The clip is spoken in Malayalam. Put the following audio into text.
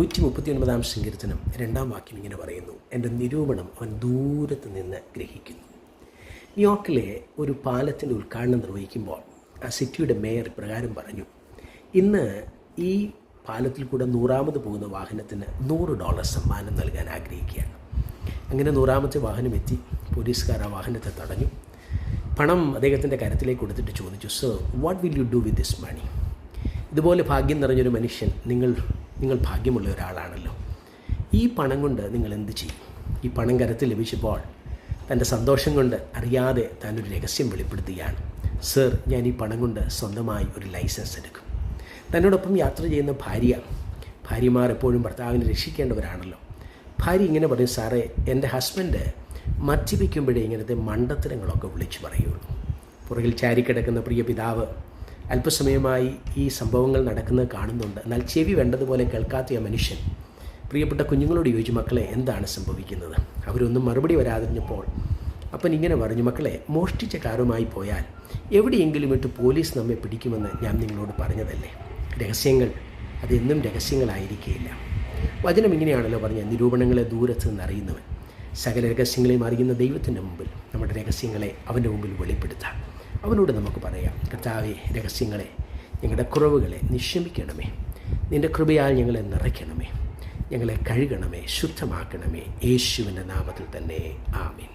139 സങ്കീർത്തനം 2 വാക്യം ഇങ്ങനെ പറയുന്നു, എൻ്റെ നിരൂപണം അവൻ ദൂരത്ത് നിന്ന് ഗ്രഹിക്കുന്നു. ന്യൂയോർക്കിലെ ഒരു പാലത്തിൻ്റെ ഉദ്ഘാടനം നിർവഹിക്കുമ്പോൾ ആ സിറ്റിയുടെ മേയർ പ്രകാരം പറഞ്ഞു, ഇന്ന് ഈ പാലത്തിൽ കൂടെ 100ാമത് പോകുന്ന വാഹനത്തിന് $100 സമ്മാനം നൽകാൻ ആഗ്രഹിക്കുകയാണ്. അങ്ങനെ 100ാമത്തെ വാഹനം എത്തി. പോലീസുകാർ ആ വാഹനത്തെ തടഞ്ഞു. പണം അദ്ദേഹത്തിൻ്റെ കരത്തിലേക്ക് കൊടുത്തിട്ട് ചോദിച്ചു, sir, what will you do with this money? ഇതുപോലെ ഭാഗ്യം നിറഞ്ഞൊരു മനുഷ്യൻ, നിങ്ങൾ ഭാഗ്യമുള്ള ഒരാളാണല്ലോ. ഈ പണം കൊണ്ട് നിങ്ങൾ എന്ത് ചെയ്യും? ഈ പണം കരത്തിൽ ലഭിച്ചപ്പോൾ തൻ്റെ സന്തോഷം കൊണ്ട് അറിയാതെ താനൊരു രഹസ്യം വെളിപ്പെടുത്തുകയാണ്. സർ, ഞാൻ ഈ പണം കൊണ്ട് സ്വന്തമായി ഒരു ലൈസൻസ് എടുക്കും. തന്നോടൊപ്പം യാത്ര ചെയ്യുന്ന ഭാര്യമാർ എപ്പോഴും ഭർത്താവിനെ രക്ഷിക്കേണ്ടവരാണല്ലോ. ഭാര്യ ഇങ്ങനെ പറയും, സാറേ, എൻ്റെ ഹസ്ബൻഡ് മദ്യപിക്കുമ്പോഴേ ഇങ്ങനത്തെ മണ്ടത്തരങ്ങളൊക്കെ വിളിച്ചു പറയുള്ളൂ. പുറകിൽ ചാരിക്കിടക്കുന്ന പ്രിയ പിതാവ് അല്പസമയമായി ഈ സംഭവങ്ങൾ നടക്കുന്നത് കാണുന്നുണ്ട്. എന്നാൽ ചെവി വേണ്ടതുപോലെ കേൾക്കാത്ത ആ മനുഷ്യൻ പ്രിയപ്പെട്ട കുഞ്ഞുങ്ങളോട് ചോദിച്ചു, മക്കളെ, എന്താണ് സംഭവിക്കുന്നത്? അവരൊന്നും മറുപടി വരാതിരുന്നപ്പോൾ അപ്പൻ ഇങ്ങനെ പറഞ്ഞു, മക്കളെ, മോഷ്ടിച്ച കാറുമായി പോയാൽ എവിടെയെങ്കിലും ഇട്ട് പോലീസ് നമ്മെ പിടിക്കുമെന്ന് ഞാൻ നിങ്ങളോട് പറഞ്ഞതല്ലേ. രഹസ്യങ്ങൾ അതെന്നും രഹസ്യങ്ങളായിരിക്കുകയില്ല. വചനം ഇങ്ങനെയാണല്ലോ പറഞ്ഞ, നിരൂപണങ്ങളെ ദൂരത്ത് നിന്ന് അറിയുന്നവൻ സകല രഹസ്യങ്ങളെയും അറിയുന്ന ദൈവത്തിൻ്റെ മുമ്പിൽ നമ്മുടെ രഹസ്യങ്ങളെ അവൻ്റെ മുമ്പിൽ വെളിപ്പെടുത്താം. അവനോട് നമുക്ക് പറയാം, കർത്താവേ, രഹസ്യങ്ങളെ, ഞങ്ങളുടെ കുറവുകളെ നീ ക്ഷമിക്കണമേ, നിൻ്റെ കൃപയാൽ ഞങ്ങളെ നിറയ്ക്കണമേ, ഞങ്ങളെ കഴുകണമേ, ശുദ്ധമാക്കണമേ. യേശുവിൻ്റെ നാമത്തിൽ തന്നെ, ആമീൻ.